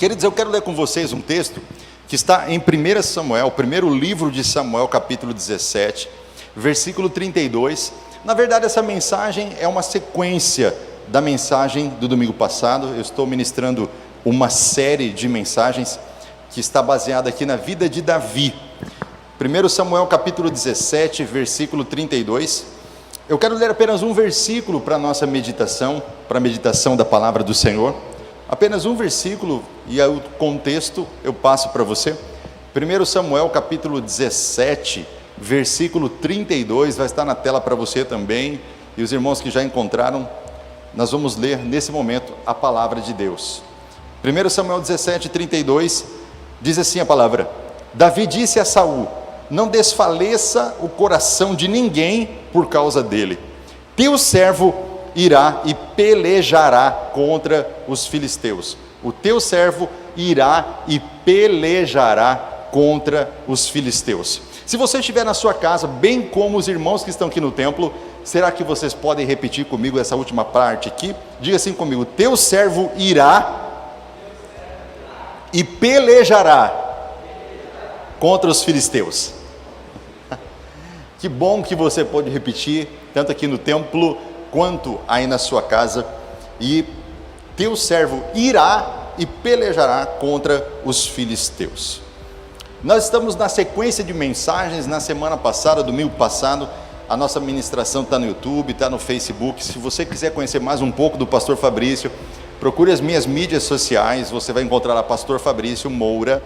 Queridos, eu quero ler com vocês um texto que está em 1 Samuel, o primeiro livro de Samuel, capítulo 17, versículo 32. Na verdade, essa mensagem é uma sequência da mensagem do domingo passado. Eu estou ministrando uma série de mensagens que está baseada aqui na vida de Davi. 1 Samuel capítulo 17, versículo 32. Eu quero ler apenas um versículo para a nossa meditação, para a meditação da palavra do Senhor. Apenas um versículo, e o contexto eu passo para você. 1 Samuel capítulo 17, versículo 32, vai estar na tela para você também. E os irmãos que já encontraram, nós vamos ler nesse momento a palavra de Deus. 1 Samuel 17, 32, diz assim a palavra: Davi disse a Saul: não desfaleça o coração de ninguém por causa dele. Teu servo irá e pelejará contra os filisteus. O teu servo irá e pelejará contra os filisteus. Se você estiver na sua casa, bem como os irmãos que estão aqui no templo, será que vocês podem repetir comigo essa última parte aqui? Diga assim comigo: teu servo irá e pelejará contra os filisteus. Que bom que você pode repetir, tanto aqui no templo, quanto aí na sua casa. E teu servo irá e pelejará contra os filisteus. Nós estamos na sequência de mensagens. Na semana passada, domingo passado, a nossa ministração está no YouTube, está no Facebook. Se você quiser conhecer mais um pouco do pastor Fabrício, procure as minhas mídias sociais. Você vai encontrar a pastor Fabrício Moura,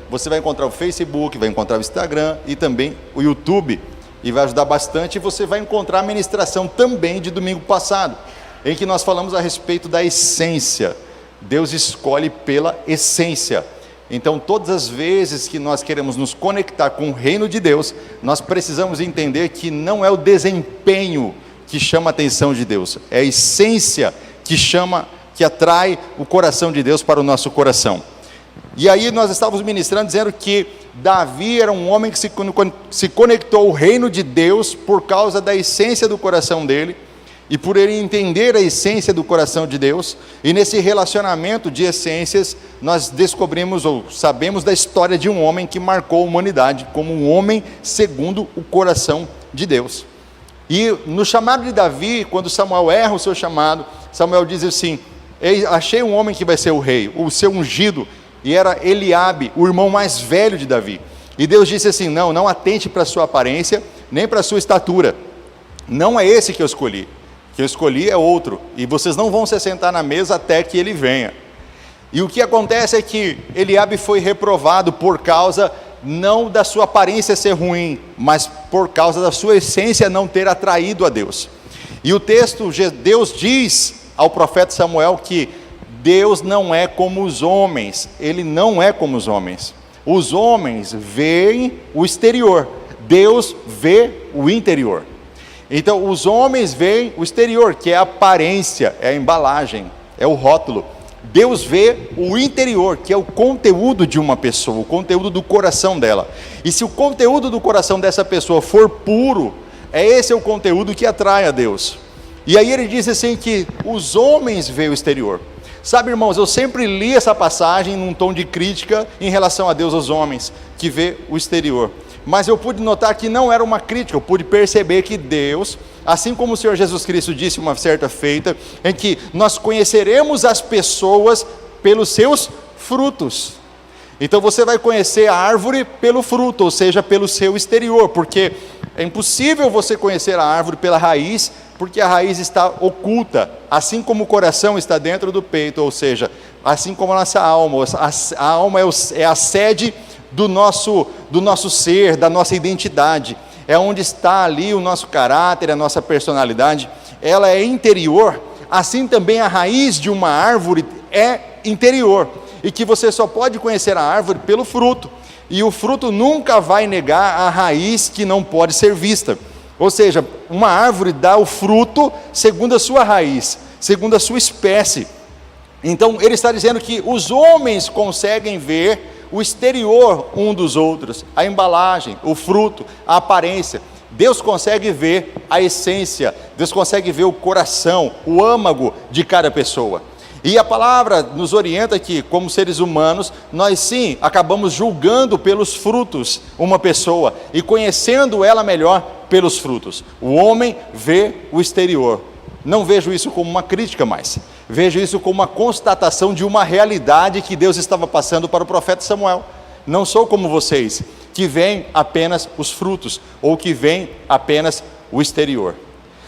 você vai encontrar o Facebook, vai encontrar o Instagram e também o YouTube, e vai ajudar bastante. E você vai encontrar a ministração também de domingo passado, em que nós falamos a respeito da essência. Deus escolhe pela essência. Então, todas as vezes que nós queremos nos conectar com o reino de Deus, nós precisamos entender que não é o desempenho que chama a atenção de Deus, é a essência que atrai o coração de Deus para o nosso coração. E aí nós estávamos ministrando, dizendo que Davi era um homem que se conectou ao reino de Deus por causa da essência do coração dele, e por ele entender a essência do coração de Deus. E nesse relacionamento de essências, nós descobrimos ou sabemos da história de um homem que marcou a humanidade como um homem segundo o coração de Deus. E no chamado de Davi, quando Samuel erra o seu chamado, Samuel diz assim: achei um homem que vai ser o rei, o seu ungido. E era Eliabe, o irmão mais velho de Davi. E Deus disse assim: não atente para a sua aparência, nem para a sua estatura. Não é esse que eu escolhi. Que eu escolhi é outro. E vocês não vão se sentar na mesa até que ele venha. E o que acontece é que Eliabe foi reprovado por causa, não da sua aparência ser ruim, mas por causa da sua essência não ter atraído a Deus. E o texto, Deus diz ao profeta Samuel que Deus não é como os homens. Ele não é como os homens. Os homens veem o exterior, Deus vê o interior. Então os homens veem o exterior, que é a aparência, é a embalagem, é o rótulo. Deus vê o interior, que é o conteúdo de uma pessoa, o conteúdo do coração dela. E se o conteúdo do coração dessa pessoa for puro, esse é o conteúdo que atrai a Deus. E aí ele diz assim que os homens veem o exterior. Sabe, irmãos, eu sempre li essa passagem num tom de crítica em relação a Deus aos homens, que vê o exterior. Mas eu pude notar que não era uma crítica, eu pude perceber que Deus, assim como o Senhor Jesus Cristo disse uma certa feita, em que nós conheceremos as pessoas pelos seus frutos. Então você vai conhecer a árvore pelo fruto, ou seja, pelo seu exterior, porque é impossível você conhecer a árvore pela raiz, porque a raiz está oculta, assim como o coração está dentro do peito, ou seja, assim como a nossa alma. A alma é a sede do nosso ser, da nossa identidade, é onde está ali o nosso caráter, a nossa personalidade, ela é interior. Assim também a raiz de uma árvore é interior, e que você só pode conhecer a árvore pelo fruto, e o fruto nunca vai negar a raiz que não pode ser vista. Ou seja, uma árvore dá o fruto segundo a sua raiz, segundo a sua espécie. Então ele está dizendo que os homens conseguem ver o exterior um dos outros, a embalagem, o fruto, a aparência. Deus consegue ver a essência, Deus consegue ver o coração, o âmago de cada pessoa. E a palavra nos orienta que, como seres humanos, nós sim acabamos julgando pelos frutos uma pessoa e conhecendo ela melhor pelos frutos. O homem vê o exterior. Não vejo isso como uma crítica mais. Vejo isso como uma constatação de uma realidade que Deus estava passando para o profeta Samuel. Não sou como vocês, que veem apenas os frutos, ou que veem apenas o exterior.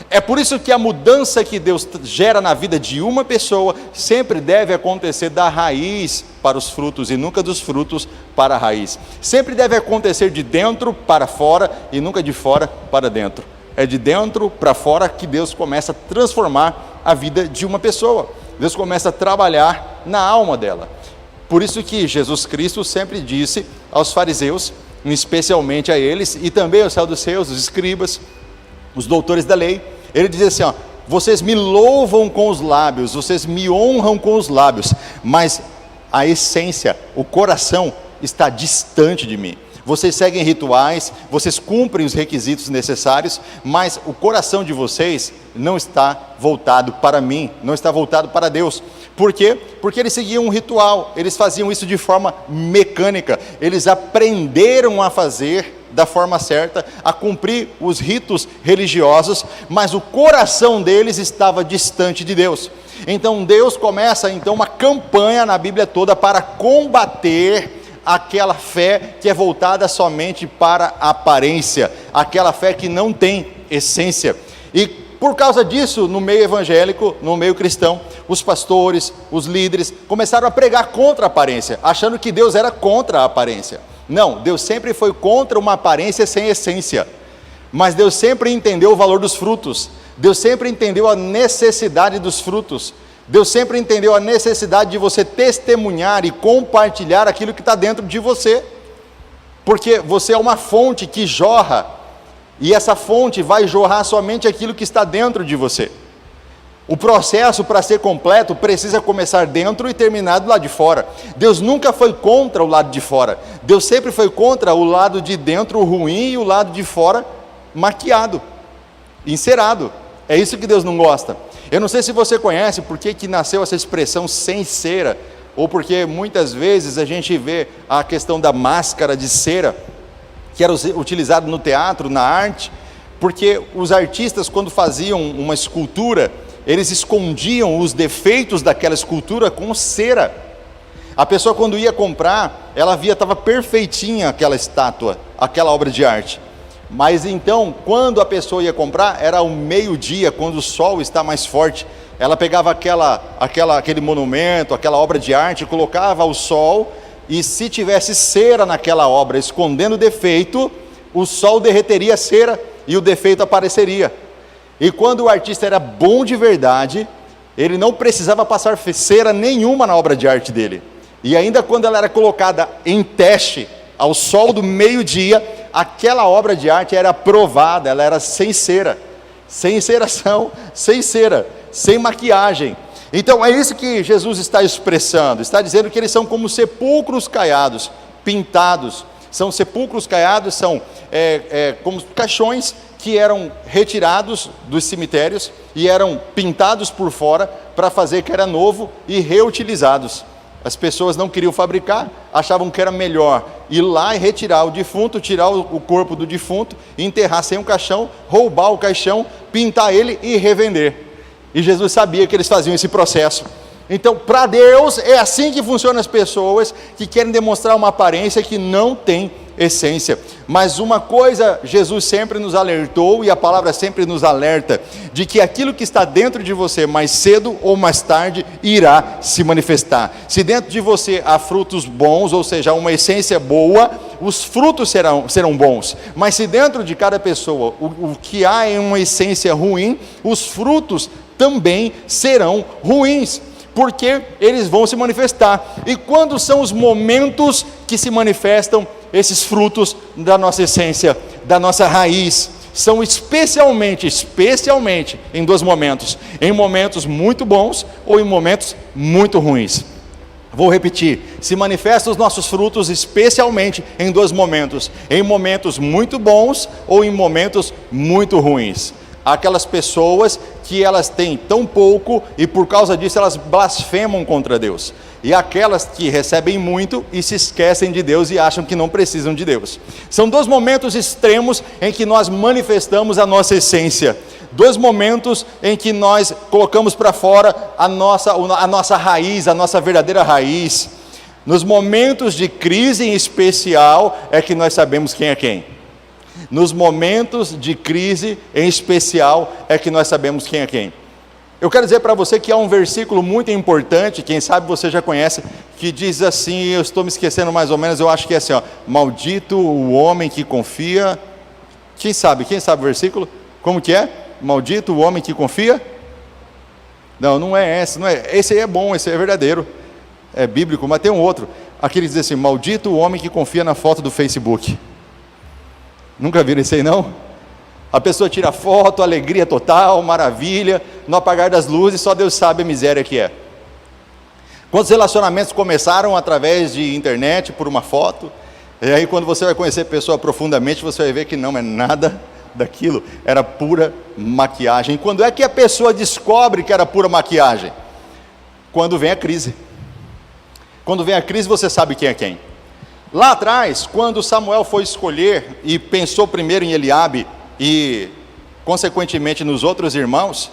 É por isso que a mudança que Deus gera na vida de uma pessoa sempre deve acontecer da raiz para os frutos e nunca dos frutos para a raiz. Sempre deve acontecer de dentro para fora e nunca de fora para dentro. É de dentro para fora que Deus começa a transformar a vida de uma pessoa. Deus começa a trabalhar na alma dela. Por isso que Jesus Cristo sempre disse aos fariseus, especialmente a eles, e também aos saduceus, os escribas, os doutores da lei, ele dizia assim, ó, vocês me louvam com os lábios, vocês me honram com os lábios, mas a essência, o coração está distante de mim. Vocês seguem rituais, vocês cumprem os requisitos necessários, mas o coração de vocês não está voltado para mim, não está voltado para Deus. Por quê? Porque eles seguiam um ritual, eles faziam isso de forma mecânica, eles aprenderam a fazer da forma certa, a cumprir os ritos religiosos, mas o coração deles estava distante de Deus. Então Deus começa uma campanha na Bíblia toda para combater aquela fé que é voltada somente para a aparência, aquela fé que não tem essência. E por causa disso, no meio evangélico, no meio cristão, os pastores, os líderes começaram a pregar contra a aparência, achando que Deus era contra a aparência. Não, Deus sempre foi contra uma aparência sem essência, mas Deus sempre entendeu o valor dos frutos, Deus sempre entendeu a necessidade dos frutos, Deus sempre entendeu a necessidade de você testemunhar e compartilhar aquilo que está dentro de você, porque você é uma fonte que jorra, e essa fonte vai jorrar somente aquilo que está dentro de você. O processo para ser completo precisa começar dentro e terminar do lado de fora. Deus nunca foi contra o lado de fora, Deus sempre foi contra o lado de dentro ruim e o lado de fora maquiado, encerado. É isso que Deus não gosta. Eu não sei se você conhece por que nasceu essa expressão sem cera, ou porque muitas vezes a gente vê a questão da máscara de cera, que era utilizado no teatro, na arte, porque os artistas, quando faziam uma escultura, eles escondiam os defeitos daquela escultura com cera. A pessoa, quando ia comprar, ela via, estava perfeitinha aquela estátua, aquela obra de arte. Mas então, quando a pessoa ia comprar, era ao meio-dia, quando o sol está mais forte, ela pegava aquele monumento, aquela obra de arte, colocava ao sol, e se tivesse cera naquela obra, escondendo o defeito, o sol derreteria a cera e o defeito apareceria. E quando o artista era bom de verdade, ele não precisava passar cera nenhuma na obra de arte dele. E ainda quando ela era colocada em teste, ao sol do meio-dia, aquela obra de arte era aprovada, ela era sem cera, sem enceração, sem cera, sem maquiagem. Então é isso que Jesus está expressando, está dizendo que eles são como sepulcros caiados, pintados. São sepulcros caiados, são como caixões que eram retirados dos cemitérios e eram pintados por fora para fazer que era novo e reutilizados. As pessoas não queriam fabricar, achavam que era melhor ir lá e retirar o defunto, tirar o corpo do defunto, enterrar sem um caixão, roubar o caixão, pintar ele e revender. E Jesus sabia que eles faziam esse processo. Então, para Deus, é assim que funcionam as pessoas que querem demonstrar uma aparência que não tem essência. Mas uma coisa Jesus sempre nos alertou, e a palavra sempre nos alerta, de que aquilo que está dentro de você, mais cedo ou mais tarde, irá se manifestar. Se dentro de você há frutos bons, ou seja, uma essência boa, os frutos serão bons. Mas se dentro de cada pessoa o que há é uma essência ruim, os frutos também serão ruins, porque eles vão se manifestar. E quando são os momentos que se manifestam esses frutos da nossa essência, da nossa raiz? São especialmente em dois momentos: em momentos muito bons ou em momentos muito ruins. Vou repetir: se manifestam os nossos frutos especialmente em dois momentos: em momentos muito bons ou em momentos muito ruins. Aquelas pessoas que elas têm tão pouco e por causa disso elas blasfemam contra Deus. E aquelas que recebem muito e se esquecem de Deus e acham que não precisam de Deus. São dois momentos extremos em que nós manifestamos a nossa essência. Dois momentos em que nós colocamos para fora a nossa raiz, a nossa verdadeira raiz. Nos momentos de crise em especial é que nós sabemos quem é quem. Nos momentos de crise em especial é que nós sabemos quem é quem. Eu quero dizer para você que há um versículo muito importante, quem sabe você já conhece, que diz assim, eu estou me esquecendo mais ou menos, eu acho que é assim, ó, maldito o homem que confia. Quem sabe o versículo? Como que é? Maldito o homem que confia? Não é esse, não é. Esse aí é bom, esse aí é verdadeiro, é bíblico, mas tem um outro. Aquele diz assim, maldito o homem que confia na foto do Facebook. Nunca viram isso aí não? A pessoa tira foto, alegria total, maravilha, no apagar das luzes, só Deus sabe a miséria que é. Quantos relacionamentos começaram através de internet, por uma foto, e aí quando você vai conhecer a pessoa profundamente, você vai ver que não é nada daquilo, era pura maquiagem. Quando é que a pessoa descobre que era pura maquiagem? Quando vem a crise. Quando vem a crise, você sabe quem é quem. Lá atrás, quando Samuel foi escolher e pensou primeiro em Eliabe e consequentemente nos outros irmãos,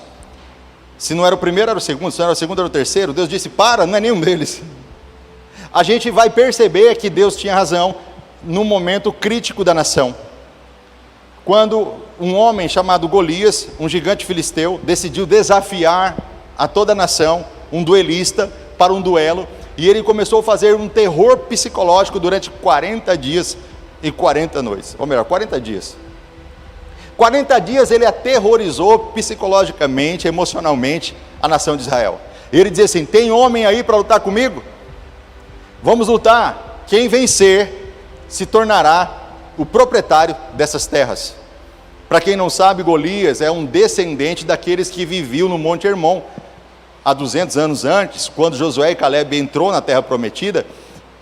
se não era o primeiro era o segundo, se não era o segundo era o terceiro, Deus disse, não é nenhum deles. A gente vai perceber que Deus tinha razão no momento crítico da nação, quando um homem chamado Golias, um gigante filisteu, decidiu desafiar a toda a nação, um duelista, para um duelo, e ele começou a fazer um terror psicológico durante 40 dias e 40 noites, ou melhor, 40 dias. 40 dias ele aterrorizou psicologicamente, emocionalmente a nação de Israel. Ele dizia assim, tem homem aí para lutar comigo? Vamos lutar, quem vencer se tornará o proprietário dessas terras. Para quem não sabe, Golias é um descendente daqueles que viviam no Monte Hermon, há 200 anos antes, quando Josué e Caleb entrou na terra prometida,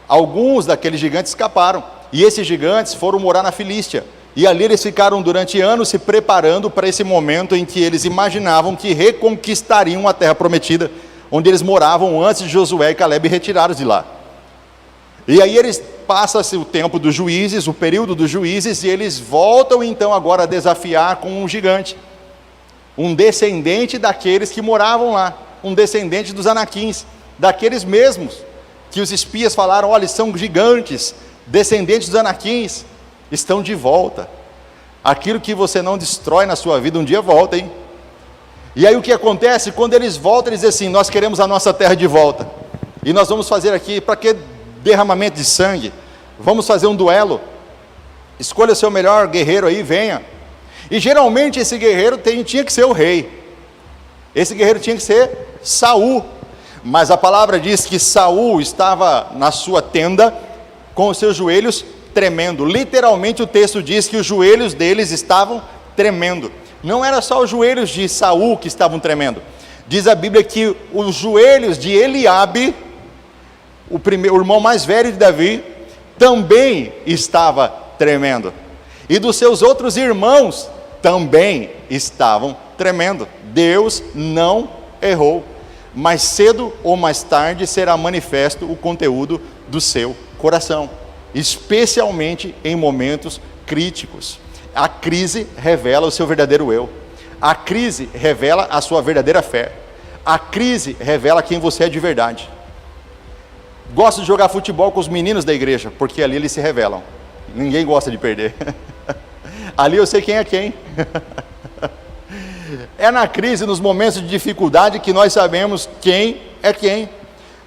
alguns daqueles gigantes escaparam, e esses gigantes foram morar na Filístia, e ali eles ficaram durante anos se preparando para esse momento em que eles imaginavam que reconquistariam a terra prometida, onde eles moravam antes de Josué e Caleb retirados de lá. E aí eles passa-se o tempo dos juízes, o período dos juízes, e eles voltam então agora a desafiar com um gigante, um descendente daqueles que moravam lá, um descendente dos anaquins, daqueles mesmos que os espias falaram, olha, são gigantes, descendentes dos anaquins, estão de volta. Aquilo que você não destrói na sua vida, um dia volta, hein? E aí o que acontece? Quando eles voltam, eles dizem assim, nós queremos a nossa terra de volta, e nós vamos fazer aqui, para que derramamento de sangue? Vamos fazer um duelo, escolha seu melhor guerreiro aí, venha. E geralmente esse guerreiro tinha que ser o rei, esse guerreiro tinha que ser Saul, mas a palavra diz que Saul estava na sua tenda, com os seus joelhos tremendo, literalmente o texto diz que os joelhos deles estavam tremendo, não era só os joelhos de Saul que estavam tremendo, diz a Bíblia que os joelhos de Eliabe, o irmão mais velho de Davi, também estava tremendo, e dos seus outros irmãos também estavam tremendo. Deus não errou, mas cedo ou mais tarde será manifesto o conteúdo do seu coração, especialmente em momentos críticos. A crise revela o seu verdadeiro eu, a crise revela a sua verdadeira fé, a crise revela quem você é de verdade. Gosto de jogar futebol com os meninos da igreja, porque ali eles se revelam, ninguém gosta de perder, ali eu sei quem é quem. É na crise, nos momentos de dificuldade, que nós sabemos quem é quem.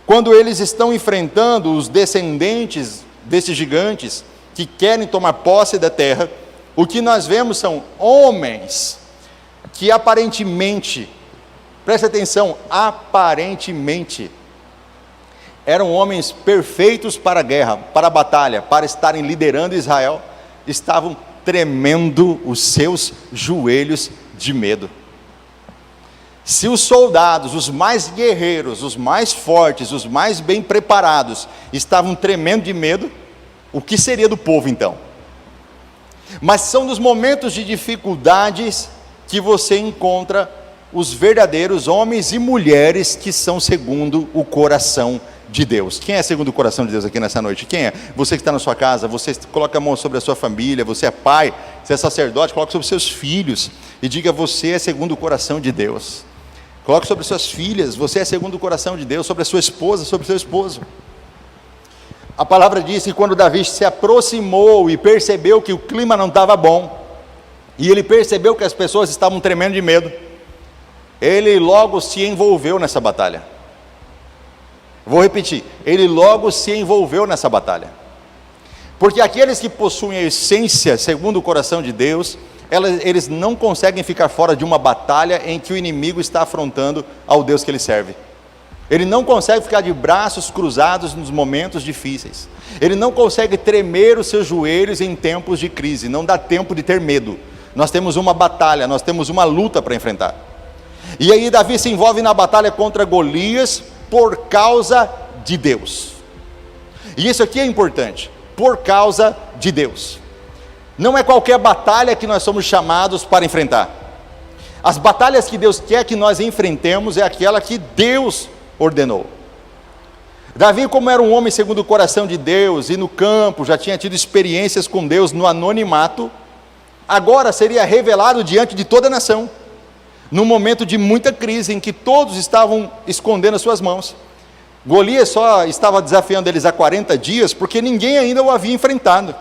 Quando eles estão enfrentando os descendentes desses gigantes, que querem tomar posse da terra, o que nós vemos são homens, que aparentemente, preste atenção, aparentemente, eram homens perfeitos para a guerra, para a batalha, para estarem liderando Israel, estavam tremendo os seus joelhos de medo. Se os soldados, os mais guerreiros, os mais fortes, os mais bem preparados, estavam tremendo de medo, o que seria do povo então? Mas são nos momentos de dificuldades que você encontra os verdadeiros homens e mulheres que são segundo o coração de Deus. Quem é segundo o coração de Deus aqui nessa noite? Quem é? Você que está na sua casa, você coloca a mão sobre a sua família, você é pai, você é sacerdote, coloca sobre seus filhos e diga: você é segundo o coração de Deus. Coloque sobre suas filhas: você é segundo o coração de Deus. Sobre a sua esposa, sobre o seu esposo. A palavra diz que quando Davi se aproximou e percebeu que o clima não estava bom, e ele percebeu que as pessoas estavam tremendo de medo, ele logo se envolveu nessa batalha. Vou repetir, ele logo se envolveu nessa batalha. Porque aqueles que possuem a essência segundo o coração de Deus, eles não conseguem ficar fora de uma batalha em que o inimigo está afrontando ao Deus que ele serve. Ele não consegue ficar de braços cruzados nos momentos difíceis. Ele não consegue tremer os seus joelhos em tempos de crise. Não dá tempo de ter medo. Nós temos uma batalha, nós temos uma luta para enfrentar. E aí Davi se envolve na batalha contra Golias por causa de Deus. E isso aqui é importante, por causa de Deus. Não é qualquer batalha que nós somos chamados para enfrentar. As batalhas que Deus quer que nós enfrentemos é aquela que Deus ordenou. Davi, como era um homem segundo o coração de Deus, e no campo já tinha tido experiências com Deus no anonimato, agora seria revelado diante de toda a nação, num momento de muita crise, em que todos estavam escondendo as suas mãos. Golias só estava desafiando eles há 40 dias, porque ninguém ainda o havia enfrentado.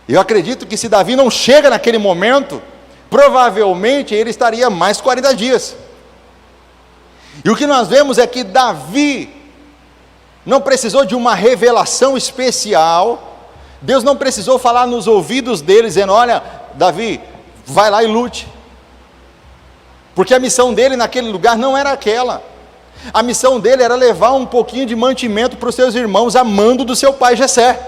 Eu acredito que se Davi não chega naquele momento, provavelmente ele estaria mais 40 dias. E o que nós vemos é que Davi não precisou de uma revelação especial. Deus não precisou falar nos ouvidos dele, dizendo: olha, Davi, vai lá e lute. Porque a missão dele naquele lugar não era aquela. A missão dele era levar um pouquinho de mantimento para os seus irmãos, a mando do seu pai Jessé.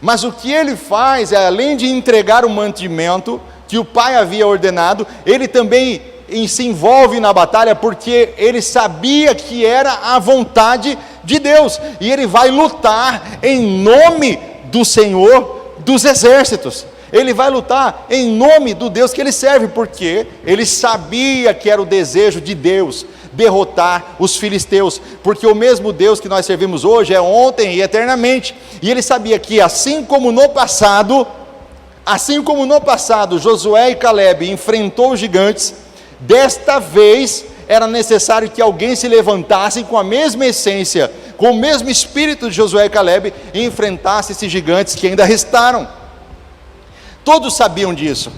Mas o que ele faz é, além de entregar o mantimento que o pai havia ordenado, ele também se envolve na batalha, porque ele sabia que era a vontade de Deus, e ele vai lutar em nome do Senhor dos exércitos. Ele vai lutar em nome do Deus que ele serve, porque ele sabia que era o desejo de Deus derrotar os filisteus, porque o mesmo Deus que nós servimos hoje é ontem e eternamente, e ele sabia que assim como no passado Josué e Caleb enfrentou os gigantes, desta vez era necessário que alguém se levantasse com a mesma essência, com o mesmo espírito de Josué e Caleb, e enfrentasse esses gigantes que ainda restaram. Todos sabiam disso.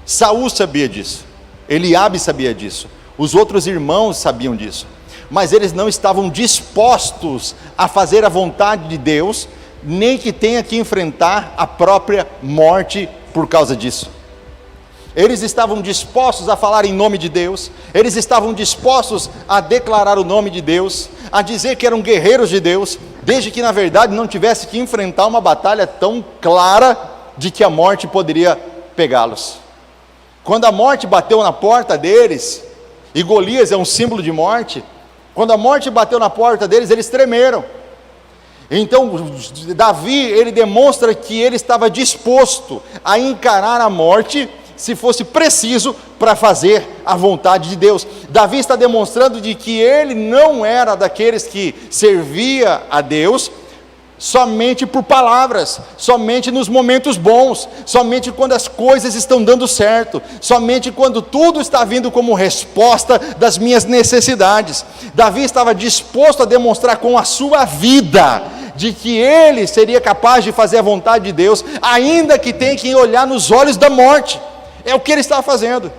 Saul sabia disso, Eliabe sabia disso, os outros irmãos sabiam disso, mas eles não estavam dispostos a fazer a vontade de Deus, nem que tenha que enfrentar a própria morte por causa disso. Eles estavam dispostos a falar em nome de Deus, eles estavam dispostos a declarar o nome de Deus, a dizer que eram guerreiros de Deus, desde que na verdade não tivesse que enfrentar uma batalha tão clara de que a morte poderia pegá-los. Quando a morte bateu na porta deles, e Golias é um símbolo de morte, quando a morte bateu na porta deles, eles tremeram. Então Davi, ele demonstra que ele estava disposto a encarar a morte, se fosse preciso, para fazer a vontade de Deus. Davi está demonstrando de que ele não era daqueles que servia a Deus somente por palavras, somente nos momentos bons, somente quando as coisas estão dando certo, somente quando tudo está vindo como resposta das minhas necessidades. Davi estava disposto a demonstrar com a sua vida de que ele seria capaz de fazer a vontade de Deus, ainda que tenha que olhar nos olhos da morte. É o que ele está fazendo.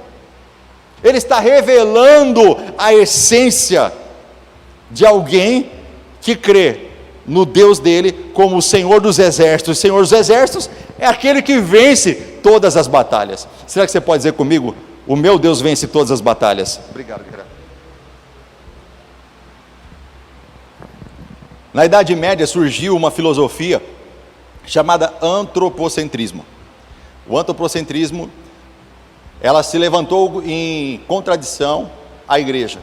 Ele está revelando a essência de alguém que crê no Deus dele como o Senhor dos exércitos. O Senhor dos exércitos é aquele que vence todas as batalhas. Será que você pode dizer comigo: o meu Deus vence todas as batalhas? Obrigado, cara. Na Idade Média surgiu uma filosofia chamada antropocentrismo. O antropocentrismo, ela se levantou em contradição à igreja.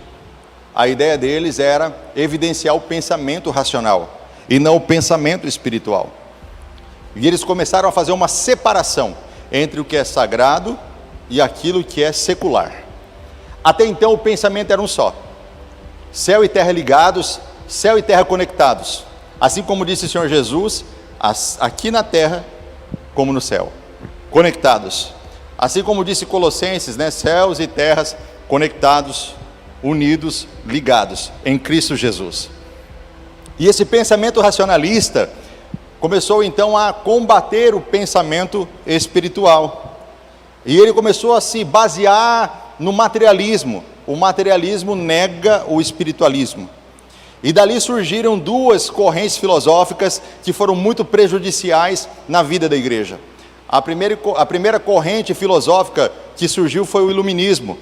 A ideia deles era evidenciar o pensamento racional e não o pensamento espiritual. E eles começaram a fazer uma separação entre o que é sagrado e aquilo que é secular. Até então o pensamento era um só: céu e terra ligados, céu e terra conectados. Assim como disse o Senhor Jesus, aqui na terra como no céu, conectados. Assim como disse Colossenses, né? Céus e terras conectados, unidos, ligados em Cristo Jesus. E esse pensamento racionalista começou então a combater o pensamento espiritual. E ele começou a se basear no materialismo. O materialismo nega o espiritualismo. E dali surgiram duas correntes filosóficas que foram muito prejudiciais na vida da igreja. A primeira corrente filosófica que surgiu foi o iluminismo.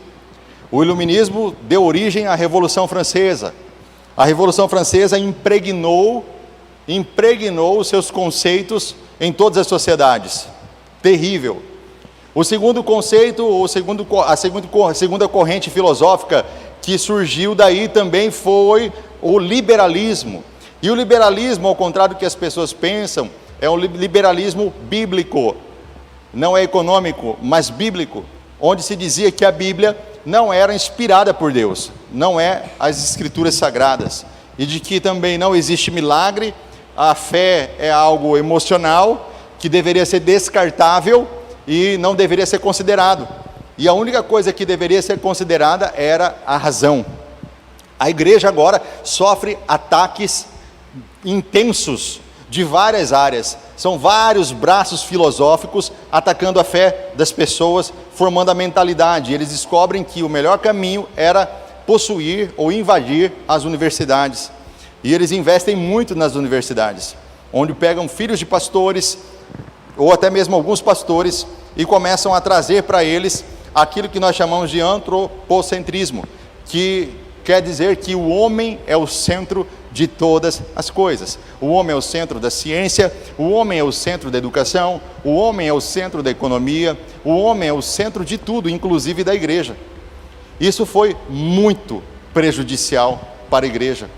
O iluminismo deu origem à Revolução Francesa. A Revolução Francesa impregnou os seus conceitos em todas as sociedades. Terrível. O segundo conceito, a segunda corrente filosófica que surgiu daí também foi o liberalismo. E o liberalismo, ao contrário do que as pessoas pensam, é um liberalismo bíblico. Não é econômico, mas bíblico, onde se dizia que a Bíblia não era inspirada por Deus, não é as escrituras sagradas, e de que também não existe milagre, a fé é algo emocional, que deveria ser descartável e não deveria ser considerado, e a única coisa que deveria ser considerada era a razão. A igreja agora sofre ataques intensos de várias áreas, são vários braços filosóficos atacando a fé das pessoas, formando a mentalidade. Eles descobrem que o melhor caminho era possuir ou invadir as universidades, e eles investem muito nas universidades, onde pegam filhos de pastores, ou até mesmo alguns pastores, e começam a trazer para eles aquilo que nós chamamos de antropocentrismo, que quer dizer que o homem é o centro de todas as coisas. O homem é o centro da ciência, o homem é o centro da educação, o homem é o centro da economia, o homem é o centro de tudo, inclusive da igreja. Isso foi muito prejudicial para a igreja,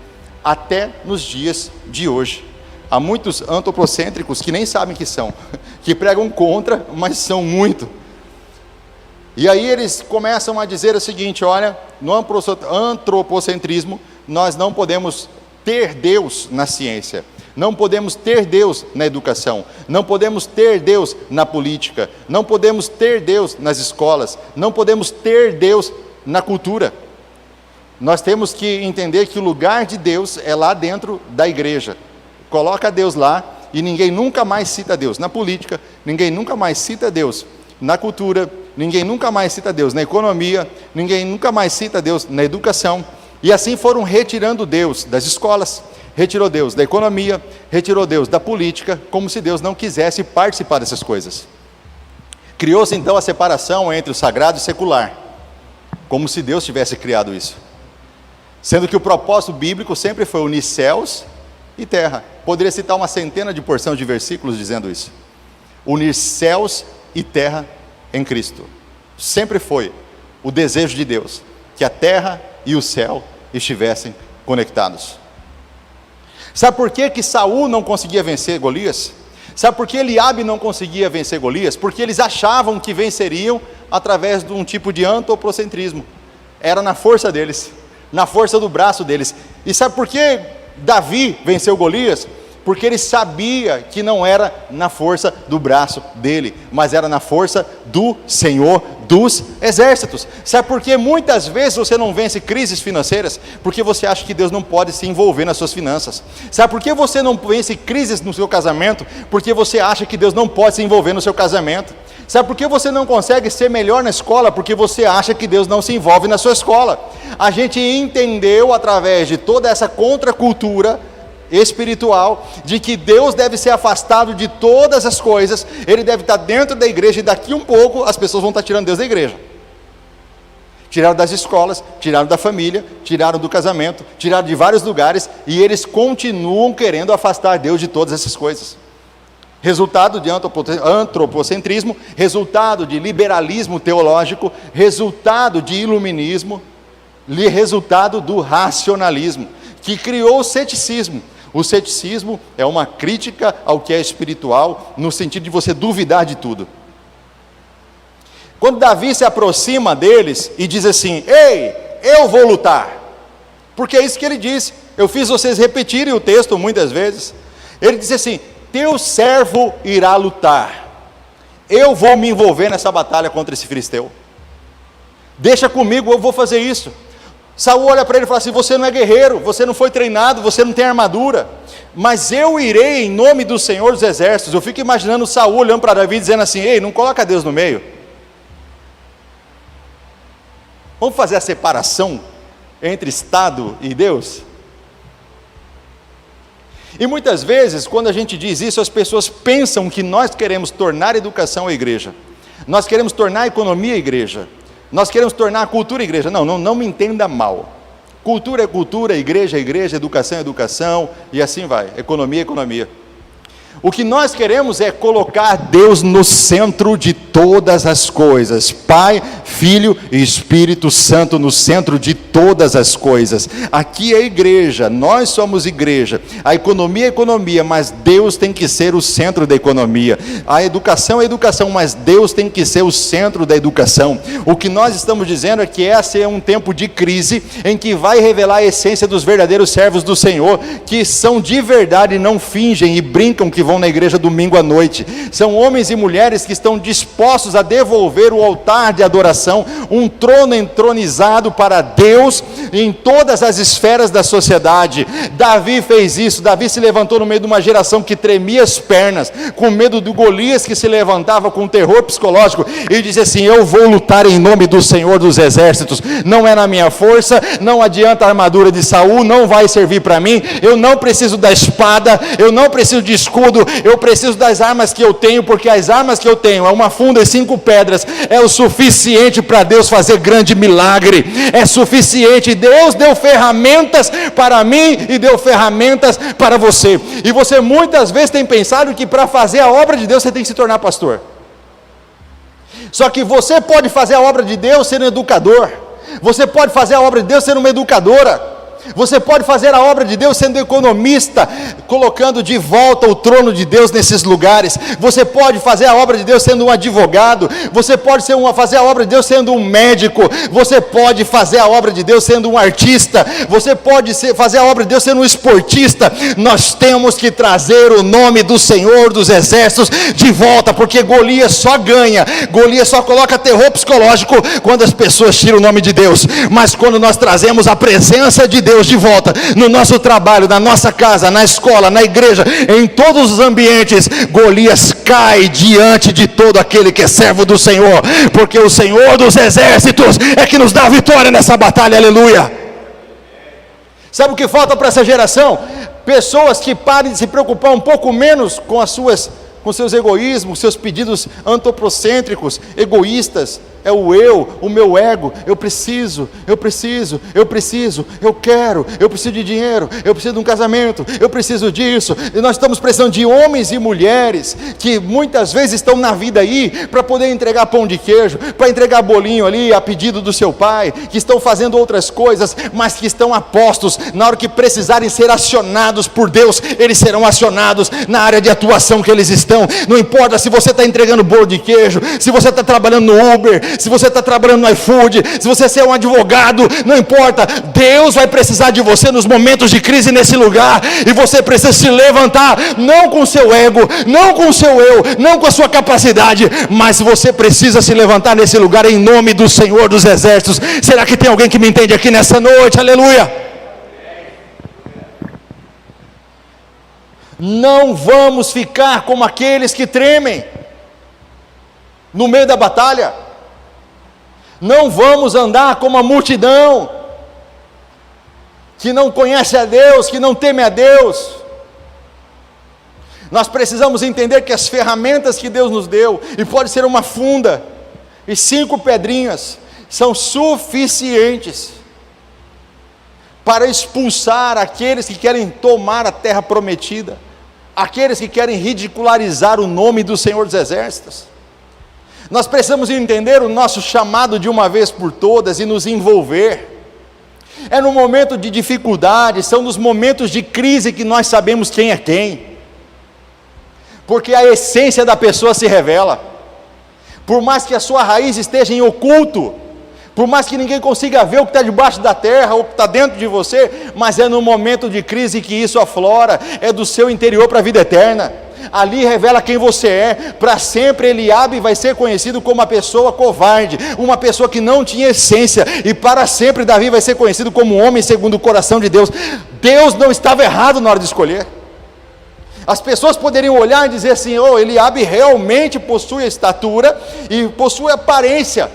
até nos dias de hoje. Há muitos antropocêntricos que nem sabem que são, que pregam contra, mas são muito. E aí eles começam a dizer o seguinte: olha, no antropocentrismo, nós não podemos ter Deus na ciência, não podemos ter Deus na educação, não podemos ter Deus na política, não podemos ter Deus nas escolas, não podemos ter Deus na cultura. Nós temos que entender que o lugar de Deus é lá dentro da igreja. Coloca Deus lá e ninguém nunca mais cita Deus na política, ninguém nunca mais cita Deus na cultura, ninguém nunca mais cita Deus na economia, ninguém nunca mais cita Deus na educação. E assim foram retirando Deus das escolas, retirou Deus da economia, retirou Deus da política, como se Deus não quisesse participar dessas coisas. Criou-se então a separação entre o sagrado e o secular, como se Deus tivesse criado isso. Sendo que o propósito bíblico sempre foi unir céus e terra. Poderia citar uma centena de porções de versículos dizendo isso. Unir céus e terra em Cristo. Sempre foi o desejo de Deus, que a terra e o céu estivessem conectados. Sabe por que Saul não conseguia vencer Golias? Sabe por que Eliabe não conseguia vencer Golias? Porque eles achavam que venceriam através de um tipo de antropocentrismo. Era na força deles, na força do braço deles. E sabe por que Davi venceu Golias? Porque ele sabia que não era na força do braço dele, mas era na força do Senhor dos exércitos. Sabe por que muitas vezes você não vence crises financeiras? Porque você acha que Deus não pode se envolver nas suas finanças. Sabe por que você não vence crises no seu casamento? Porque você acha que Deus não pode se envolver no seu casamento. Sabe por que você não consegue ser melhor na escola? Porque você acha que Deus não se envolve na sua escola. A gente entendeu através de toda essa contracultura espiritual, de que Deus deve ser afastado de todas as coisas, Ele deve estar dentro da igreja, e daqui um pouco as pessoas vão estar tirando Deus da igreja. Tiraram das escolas, tiraram da família, tiraram do casamento, tiraram de vários lugares, e eles continuam querendo afastar Deus de todas essas coisas. Resultado de antropocentrismo, resultado de liberalismo teológico, resultado de iluminismo, resultado do racionalismo, que criou o ceticismo. O ceticismo é uma crítica ao que é espiritual, no sentido de você duvidar de tudo. Quando Davi se aproxima deles e diz assim: ei, eu vou lutar, porque é isso que ele disse. Eu fiz vocês repetirem o texto muitas vezes. Ele disse assim: teu servo irá lutar, eu vou me envolver nessa batalha contra esse filisteu, deixa comigo, eu vou fazer isso. Saul olha para ele e fala assim: você não é guerreiro, você não foi treinado, você não tem armadura, mas eu irei em nome do Senhor dos Exércitos. Eu fico imaginando Saul olhando para Davi dizendo assim: ei, não coloca Deus no meio, vamos fazer a separação entre Estado e Deus. E muitas vezes, quando a gente diz isso, as pessoas pensam que nós queremos tornar a educação a igreja, nós queremos tornar a economia a igreja, nós queremos tornar a cultura a igreja. Não me entenda mal. Cultura é cultura, igreja é igreja, educação é educação, e assim vai, economia é economia. O que nós queremos é colocar Deus no centro de todas as coisas, Pai, Filho e Espírito Santo no centro de todas as coisas. Aqui é a igreja, nós somos igreja, a economia é economia, mas Deus tem que ser o centro da economia. A educação é educação, mas Deus tem que ser o centro da educação. O que nós estamos dizendo é que esse é um tempo de crise, em que vai revelar a essência dos verdadeiros servos do Senhor, que são de verdade e não fingem e brincam que vão na igreja domingo à noite. São homens e mulheres que estão dispostos a devolver o altar de adoração, um trono entronizado para Deus em todas as esferas da sociedade. Davi fez isso. Davi se levantou no meio de uma geração que tremia as pernas, com medo do Golias, que se levantava com terror psicológico, e dizia assim: eu vou lutar em nome do Senhor dos Exércitos, não é na minha força, não adianta a armadura de Saul, não vai servir para mim, eu não preciso da espada, eu não preciso de escudo, eu preciso das armas que eu tenho, porque as armas que eu tenho é uma funda e 5 pedras, é o suficiente para Deus fazer grande milagre, é suficiente. Deus deu ferramentas para mim e deu ferramentas para você, e você muitas vezes tem pensado que para fazer a obra de Deus você tem que se tornar pastor. Só que você pode fazer a obra de Deus sendo educador, você pode fazer a obra de Deus sendo uma educadora, você pode fazer a obra de Deus sendo economista, colocando de volta o trono de Deus nesses lugares. Você pode fazer a obra de Deus sendo um advogado, você pode fazer a obra de Deus sendo um médico, você pode fazer a obra de Deus sendo um artista, você pode fazer a obra de Deus sendo um esportista. Nós temos que trazer o nome do Senhor dos Exércitos de volta, porque Golias só ganha, Golias só coloca terror psicológico quando as pessoas tiram o nome de Deus, mas quando nós trazemos a presença de Deus de volta, no nosso trabalho, na nossa casa, na escola, na igreja, em todos os ambientes, Golias cai diante de todo aquele que é servo do Senhor, porque o Senhor dos Exércitos é que nos dá a vitória nessa batalha, aleluia. Sabe o que falta para essa geração? Pessoas que parem de se preocupar um pouco menos com com seus egoísmos, seus pedidos antropocêntricos, egoístas. É o eu, o meu ego, eu preciso, eu quero, eu preciso de dinheiro, eu preciso de um casamento, eu preciso disso. E nós estamos precisando de homens e mulheres que muitas vezes estão na vida aí para poder entregar pão de queijo, para entregar bolinho ali a pedido do seu pai, que estão fazendo outras coisas, mas que estão apostos. Na hora que precisarem ser acionados por Deus, eles serão acionados na área de atuação que eles estão. Não importa se você está entregando bolo de queijo, se você está trabalhando no Uber, se você está trabalhando no iFood, se você é um advogado, não importa, Deus vai precisar de você nos momentos de crise nesse lugar, e você precisa se levantar, não com o seu ego, não com o seu eu, não com a sua capacidade, mas você precisa se levantar nesse lugar em nome do Senhor dos Exércitos. Será que tem alguém que me entende aqui nessa noite? Aleluia! Não vamos ficar como aqueles que tremem no meio da batalha. Não vamos andar como a multidão que não conhece a Deus, que não teme a Deus. Nós precisamos entender que as ferramentas que Deus nos deu, e pode ser uma funda e 5 pedrinhas, são suficientes para expulsar aqueles que querem tomar a terra prometida, aqueles que querem ridicularizar o nome do Senhor dos Exércitos. Nós precisamos entender o nosso chamado de uma vez por todas e nos envolver. É no momento de dificuldade, são nos momentos de crise que nós sabemos quem é quem, porque a essência da pessoa se revela. por mais que a sua raiz esteja em oculto, por mais que ninguém consiga ver o que está debaixo da terra, ou o que está dentro de você, mas é no momento de crise que isso aflora, é do seu interior para a vida eterna. Ali revela quem você é. Para sempre Eliabe vai ser conhecido como uma pessoa covarde, uma pessoa que não tinha essência, e para sempre Davi vai ser conhecido como um homem segundo o coração de Deus. Deus não estava errado na hora de escolher. As pessoas poderiam olhar e dizer assim: oh, Eliabe realmente possui a estatura e possui a aparência.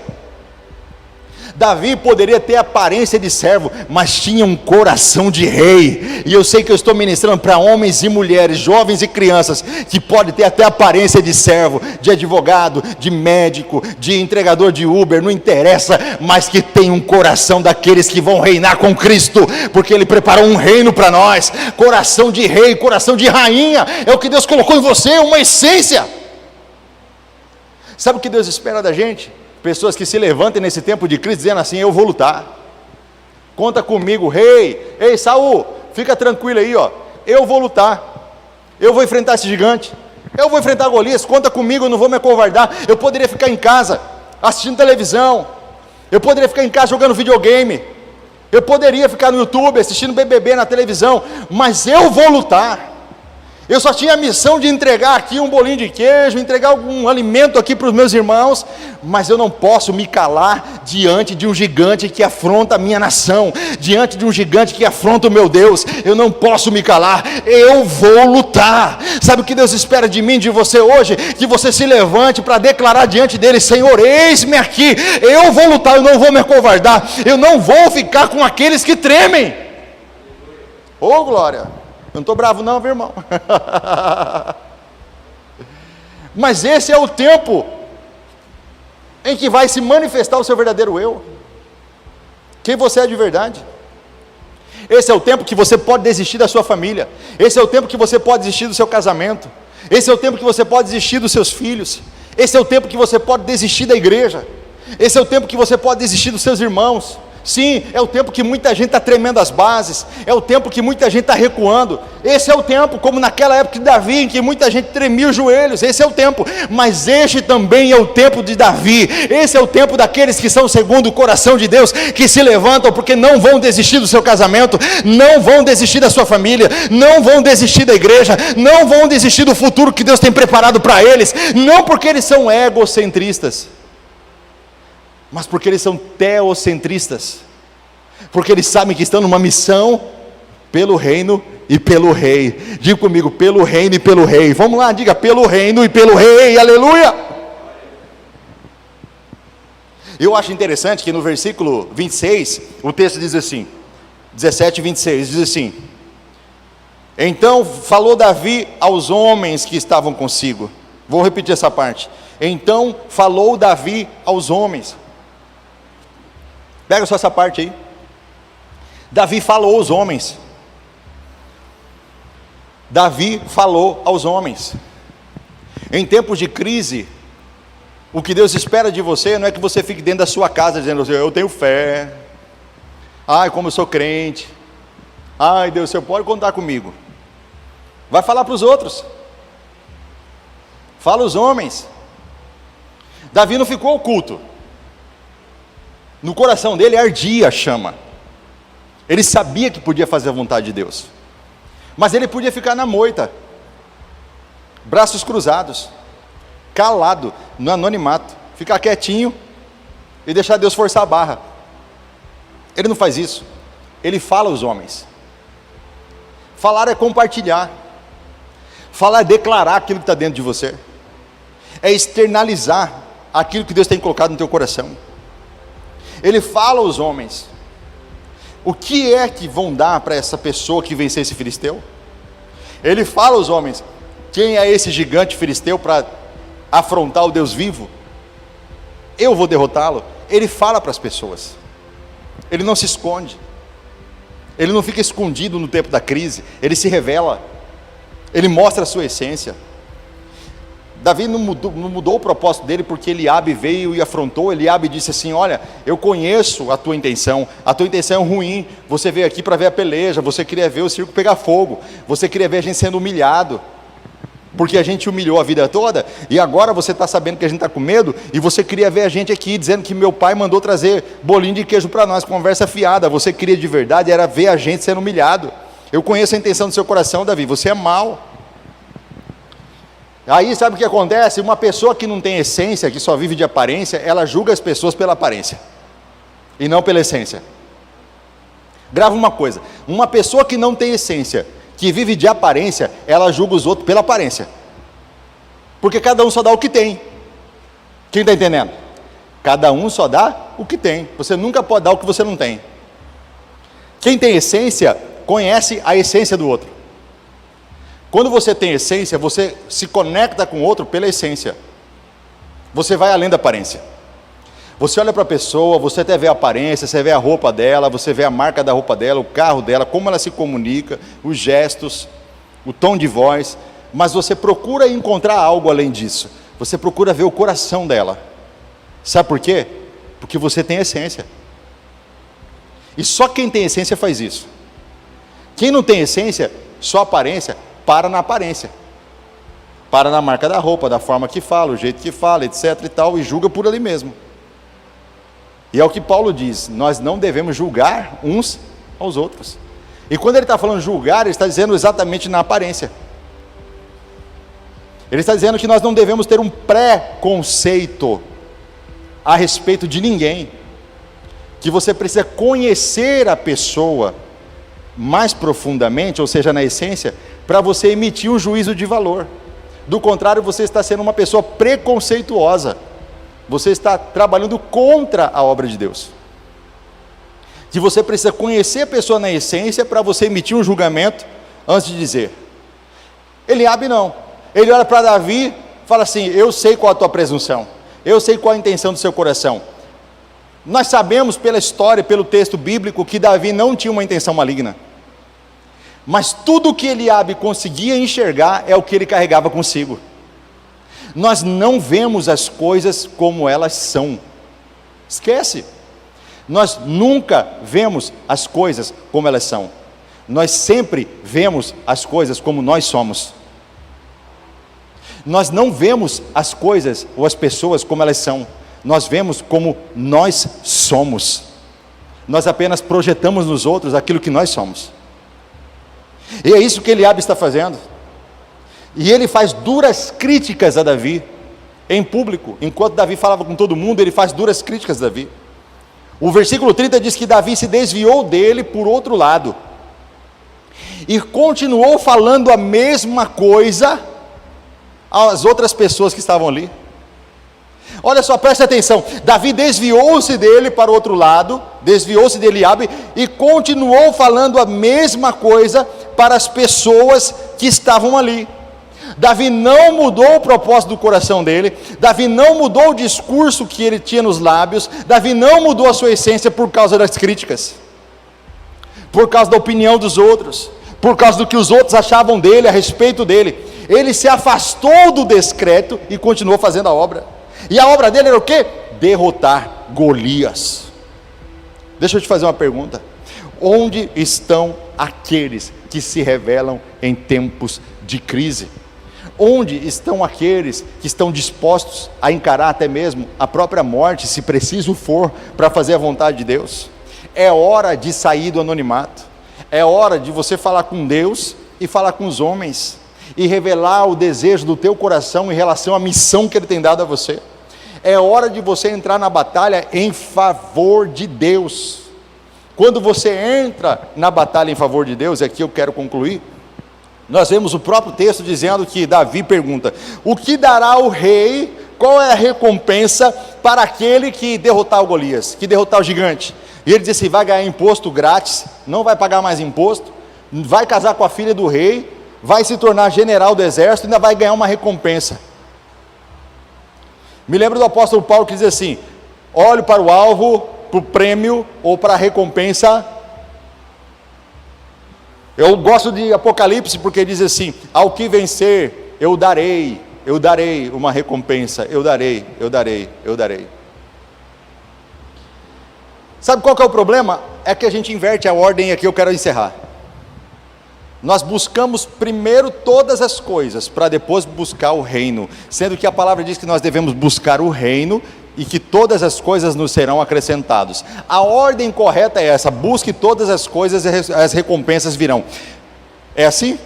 Davi poderia ter aparência de servo, mas tinha um coração de rei. E eu sei que eu estou ministrando para homens e mulheres, jovens e crianças, que pode ter até aparência de servo, de advogado, de médico, de entregador de Uber, não interessa, mas que tem um coração daqueles que vão reinar com Cristo, porque Ele preparou um reino para nós. Coração de rei, coração de rainha, é o que Deus colocou em você, uma essência. Sabe o que Deus espera da gente? Pessoas que se levantem nesse tempo de crise dizendo assim: eu vou lutar, conta comigo, rei. Ei, Saul, fica tranquilo aí, ó. Eu vou lutar, eu vou enfrentar esse gigante, eu vou enfrentar Golias, conta comigo, eu não vou me acovardar. Eu poderia ficar em casa assistindo televisão, eu poderia ficar em casa jogando videogame, eu poderia ficar no YouTube assistindo BBB na televisão, mas eu vou lutar. Eu só tinha a missão de entregar aqui um bolinho de queijo, entregar algum alimento aqui para os meus irmãos, mas eu não posso me calar diante de um gigante que afronta a minha nação, diante de um gigante que afronta o meu Deus. Eu não posso me calar, eu vou lutar. Sabe o que Deus espera de mim, de você hoje? Que você se levante para declarar diante dele: Senhor, eis-me aqui, eu vou lutar, eu não vou me acovardar, eu não vou ficar com aqueles que tremem. Oh, glória! Eu não estou bravo não, meu irmão. Mas esse é o tempo em que vai se manifestar o seu verdadeiro eu, quem você é de verdade. Esse é o tempo que você pode desistir da sua família. Esse é o tempo que você pode desistir do seu casamento. Esse é o tempo que você pode desistir dos seus filhos. Esse é o tempo que você pode desistir da igreja. Esse é o tempo que você pode desistir dos seus irmãos. Sim, é o tempo que muita gente está tremendo as bases, é o tempo que muita gente está recuando. Esse é o tempo, como naquela época de Davi, em que muita gente tremia os joelhos. Esse é o tempo, mas este também é o tempo de Davi. Esse é o tempo daqueles que são segundo o coração de Deus, que se levantam porque não vão desistir do seu casamento, não vão desistir da sua família, não vão desistir da igreja, não vão desistir do futuro que Deus tem preparado para eles, não porque eles são egocentristas, mas porque eles são teocentristas, porque eles sabem que estão numa missão pelo reino e pelo rei. Diga comigo: pelo reino e pelo rei. Vamos lá, diga: pelo reino e pelo rei, aleluia. Eu acho interessante que no versículo 26, o texto diz assim, 17 e 26, diz assim: então falou Davi aos homens que estavam consigo. Vou repetir essa parte. Então falou Davi aos homens. Pega só essa parte aí. Davi falou aos homens. Davi falou aos homens. Em tempos de crise, o que Deus espera de você não é que você fique dentro da sua casa dizendo assim: eu tenho fé, ai como eu sou crente, ai Deus, você pode contar comigo. Vai falar para os outros. Fala aos homens. Davi não ficou oculto. No coração dele ardia a chama. Ele sabia que podia fazer a vontade de Deus, mas ele podia ficar na moita, braços cruzados, calado, no anonimato, ficar quietinho e deixar Deus forçar a barra. Ele não faz isso. Ele fala aos homens. Falar é compartilhar. Falar é declarar aquilo que está dentro de você, é externalizar aquilo que Deus tem colocado no teu coração. Ele fala aos homens. O que é que vão dar para essa pessoa que vencer esse filisteu? Ele fala aos homens: quem é esse gigante filisteu para afrontar o Deus vivo? Eu vou derrotá-lo. Ele fala para as pessoas. Ele não se esconde. Ele não fica escondido no tempo da crise. Ele se revela. Ele mostra a sua essência. Davi não mudou o propósito dele porque Eliabe veio e afrontou. Eliabe disse assim: olha, eu conheço a tua intenção é ruim, você veio aqui para ver a peleja, você queria ver o circo pegar fogo, você queria ver a gente sendo humilhado. porque a gente humilhou a vida toda, e agora você está sabendo que a gente está com medo, e você queria ver a gente aqui, dizendo que meu pai mandou trazer bolinho de queijo para nós, conversa fiada. Você queria de verdade, era ver a gente sendo humilhado. Eu conheço a intenção do seu coração, Davi, você é mau. Aí sabe o que acontece? Uma pessoa que não tem essência, que só vive de aparência, ela julga as pessoas pela aparência, e não pela essência. Grava uma coisa, uma pessoa que não tem essência, que vive de aparência, ela julga os outros pela aparência, porque cada um só dá o que tem. Quem está entendendo? Cada um só dá o que tem, você nunca pode dar o que você não tem. Quem tem essência, conhece a essência do outro. Quando você tem essência, você se conecta com o outro pela essência, você vai além da aparência. Você olha para a pessoa, você até vê a aparência, você vê a roupa dela, você vê a marca da roupa dela, o carro dela, como ela se comunica, os gestos, o tom de voz, mas você procura encontrar algo além disso, você procura ver o coração dela. Sabe por quê? Porque você tem essência, e só quem tem essência faz isso. Quem não tem essência, só aparência, para na aparência, para na marca da roupa, da forma que fala, o jeito que fala, etc e tal, e julga por ali mesmo. E é o que Paulo diz, nós não devemos julgar uns aos outros. E quando ele está falando julgar, ele está dizendo exatamente na aparência. Ele está dizendo que nós não devemos ter um pré-conceito a respeito de ninguém, que você precisa conhecer a pessoa mais profundamente, ou seja, na essência, para você emitir um juízo de valor. Do contrário, você está sendo uma pessoa preconceituosa, você está trabalhando contra a obra de Deus. Que você precisa conhecer a pessoa na essência para você emitir um julgamento antes de dizer. Eliabe não, ele olha para Davi, fala assim, eu sei qual a tua presunção, eu sei qual a intenção do seu coração. Nós sabemos pela história, pelo texto bíblico, que Davi não tinha uma intenção maligna, mas tudo o que Eliabe conseguia enxergar é o que ele carregava consigo. Nós não vemos as coisas como elas são, esquece, nós nunca vemos as coisas como elas são, nós sempre vemos as coisas como nós somos. Nós não vemos as coisas ou as pessoas como elas são, nós vemos como nós somos, nós apenas projetamos nos outros aquilo que nós somos, e é isso que Eliabe está fazendo. E ele faz duras críticas a Davi, em público, enquanto Davi falava com todo mundo, ele faz duras críticas a Davi. O versículo 30 diz que Davi se desviou dele por outro lado, e continuou falando a mesma coisa às outras pessoas que estavam ali. Olha só, preste atenção, Davi desviou-se dele para o outro lado, desviou-se de Eliabe, e continuou falando a mesma coisa para as pessoas que estavam ali. Davi não mudou o propósito do coração dele, Davi não mudou o discurso que ele tinha nos lábios, Davi não mudou a sua essência por causa das críticas, por causa da opinião dos outros, por causa do que os outros achavam dele, a respeito dele. Ele se afastou do descrédito e continuou fazendo a obra, e a obra dele era o quê? Derrotar Golias. Deixa eu te fazer uma pergunta, onde estão aqueles que se revelam em tempos de crise? Onde estão aqueles que estão dispostos a encarar até mesmo a própria morte, se preciso for, para fazer a vontade de Deus? É hora de sair do anonimato, é hora de você falar com Deus e falar com os homens, e revelar o desejo do teu coração em relação à missão que Ele tem dado a você. É hora de você entrar na batalha em favor de Deus. Quando você entra na batalha em favor de Deus, e aqui eu quero concluir, nós vemos o próprio texto dizendo que Davi pergunta, o que dará o rei, qual é a recompensa para aquele que derrotar o Golias, que derrotar o gigante? E ele diz assim, vai ganhar imposto grátis, não vai pagar mais imposto, vai casar com a filha do rei, vai se tornar general do exército, ainda vai ganhar uma recompensa. Me lembro do apóstolo Paulo que diz assim, olhe para o alvo, para o prêmio ou para a recompensa. Eu gosto de Apocalipse porque diz assim, ao que vencer eu darei uma recompensa, eu darei. Sabe qual que é o problema? É que a gente inverte a ordem, e aqui eu quero encerrar. nós buscamos primeiro todas as coisas, para depois buscar o reino, sendo que a palavra diz que nós devemos buscar o reino, e que todas as coisas nos serão acrescentadas. A ordem correta é essa: busque todas as coisas e as recompensas virão. É assim?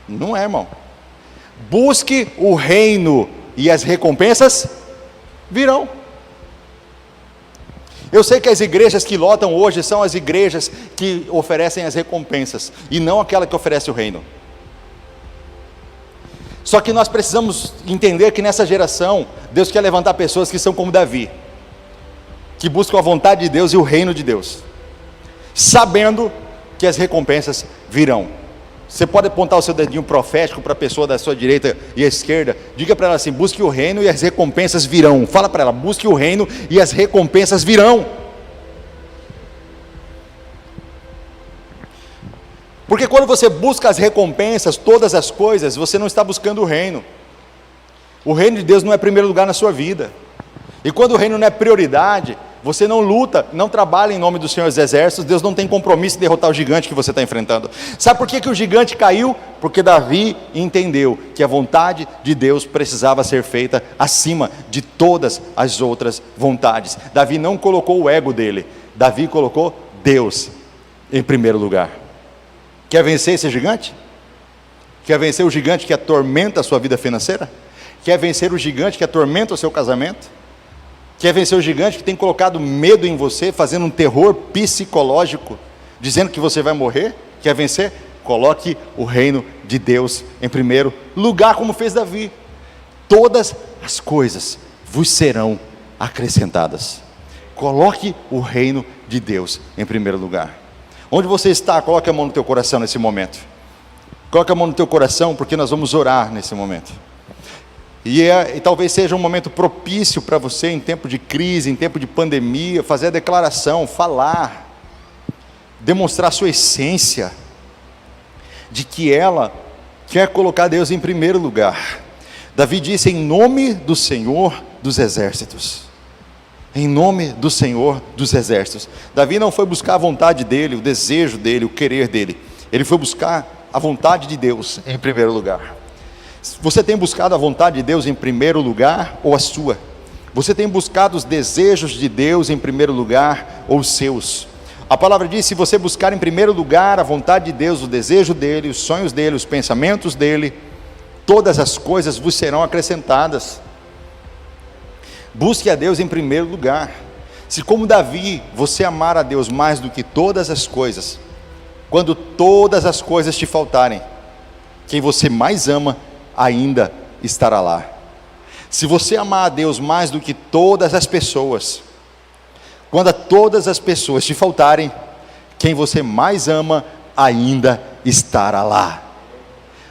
Não é, irmão. Busque o reino e as recompensas virão. Eu sei que as igrejas que lotam hoje são as igrejas que oferecem as recompensas, e não aquela que oferece o reino. Só que nós precisamos entender que nessa geração, Deus quer levantar pessoas que são como Davi, que buscam a vontade de Deus e o reino de Deus, sabendo que as recompensas virão. Você pode apontar o seu dedinho profético para a pessoa da sua direita e à esquerda, diga para ela assim: busque o reino e as recompensas virão. Fala para ela: busque o reino e as recompensas virão. Porque quando você busca as recompensas, todas as coisas, você não está buscando o reino. O reino de Deus não é primeiro lugar na sua vida. E quando o reino não é prioridade, você não luta, não trabalha em nome do Senhor dos Exércitos. Deus não tem compromisso em derrotar o gigante que você está enfrentando. Sabe por que o gigante caiu? Porque Davi entendeu que a vontade de Deus precisava ser feita acima de todas as outras vontades. Davi não colocou o ego dele, Davi colocou Deus em primeiro lugar. Quer vencer esse gigante? Quer vencer o gigante que atormenta a sua vida financeira? Quer vencer o gigante que atormenta o seu casamento? Quer vencer o gigante que tem colocado medo em você, fazendo um terror psicológico, dizendo que você vai morrer? Quer vencer? Coloque o reino de Deus em primeiro lugar, como fez Davi. Todas as coisas vos serão acrescentadas. Coloque o reino de Deus em primeiro lugar. Onde você está, coloque a mão no teu coração nesse momento. Coloque a mão no teu coração, porque nós vamos orar nesse momento. E talvez seja um momento propício para você, em tempo de crise, em tempo de pandemia, fazer a declaração, falar, demonstrar a sua essência, de que ela quer colocar Deus em primeiro lugar. Davi disse: em nome do Senhor dos Exércitos. Em nome do Senhor dos Exércitos. Davi não foi buscar a vontade dele, o desejo dele, o querer dele. Ele foi buscar a vontade de Deus em primeiro lugar. Você tem buscado a vontade de Deus em primeiro lugar ou a sua? Você tem buscado os desejos de Deus em primeiro lugar ou os seus? A palavra diz: se você buscar em primeiro lugar a vontade de Deus, o desejo dele, os sonhos dele, os pensamentos dele, todas as coisas vos serão acrescentadas. Busque a Deus em primeiro lugar. Se, como Davi, você amar a Deus mais do que todas as coisas, quando todas as coisas te faltarem, quem você mais ama ainda estará lá. Se você amar a Deus mais do que todas as pessoas, quando todas as pessoas te faltarem, quem você mais ama ainda estará lá.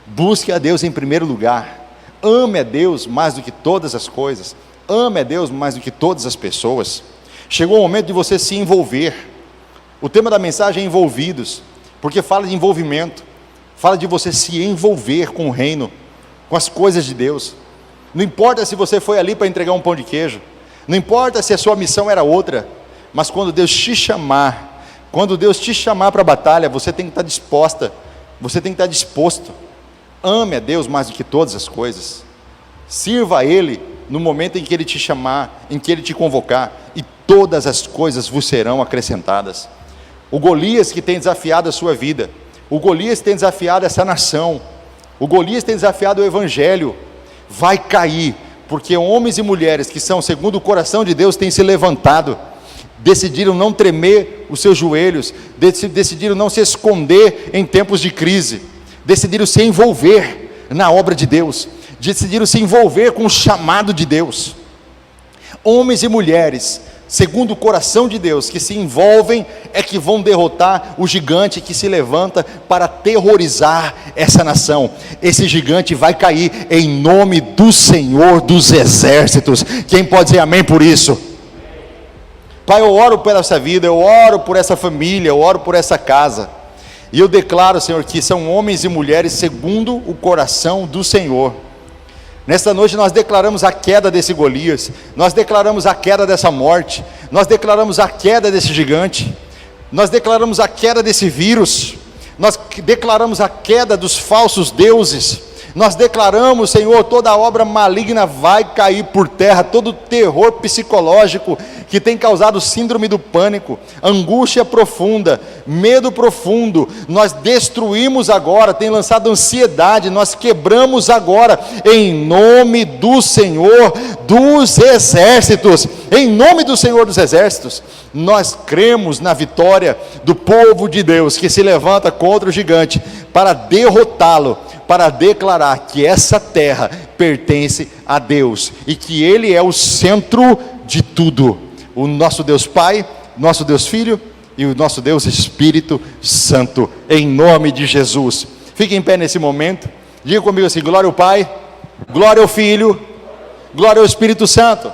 Busque a Deus em primeiro lugar. Ame a Deus mais do que todas as coisas. Ame a Deus mais do que todas as pessoas. Chegou o momento de você se envolver. O tema da mensagem é envolvidos, porque fala de envolvimento, fala de você se envolver com o reino, com as coisas de Deus. Não importa se você foi ali para entregar um pão de queijo, não importa se a sua missão era outra, mas quando Deus te chamar para a batalha, você tem que estar disposta, você tem que estar disposto. Ame a Deus mais do que todas as coisas. Sirva a Ele no momento em que Ele te chamar, em que Ele te convocar, e todas as coisas vos serão acrescentadas. O Golias que tem desafiado a sua vida, o Golias que tem desafiado essa nação, o Golias que tem desafiado o Evangelho, vai cair, porque homens e mulheres que são segundo o coração de Deus têm se levantado, decidiram não tremer os seus joelhos, decidiram não se esconder em tempos de crise, decidiram se envolver na obra de Deus, decidiram se envolver com o chamado de Deus. Homens e mulheres, segundo o coração de Deus, que se envolvem, é que vão derrotar o gigante que se levanta para aterrorizar essa nação. Esse gigante vai cair em nome do Senhor dos Exércitos. Quem pode dizer amém por isso? Pai, eu oro por essa vida, eu oro por essa família, eu oro por essa casa, e eu declaro, Senhor, que são homens e mulheres segundo o coração do Senhor. Nesta noite nós declaramos a queda desse Golias, nós declaramos a queda dessa morte, nós declaramos a queda desse gigante, nós declaramos a queda desse vírus, Nós declaramos a queda dos falsos deuses. Nós declaramos, Senhor, toda obra maligna vai cair por terra, todo terror psicológico que tem causado síndrome do pânico, angústia profunda, medo profundo, nós destruímos agora, tem lançado ansiedade, nós quebramos agora, em nome do Senhor dos Exércitos, em nome do Senhor dos Exércitos. Nós cremos na vitória do povo de Deus, que se levanta contra o gigante, para derrotá-lo, para declarar que essa terra pertence a Deus, e que Ele é o centro de tudo, o nosso Deus Pai, nosso Deus Filho, e o nosso Deus Espírito Santo, em nome de Jesus. Fique em pé nesse momento, diga comigo assim: glória ao Pai, glória ao Filho, glória ao Espírito Santo.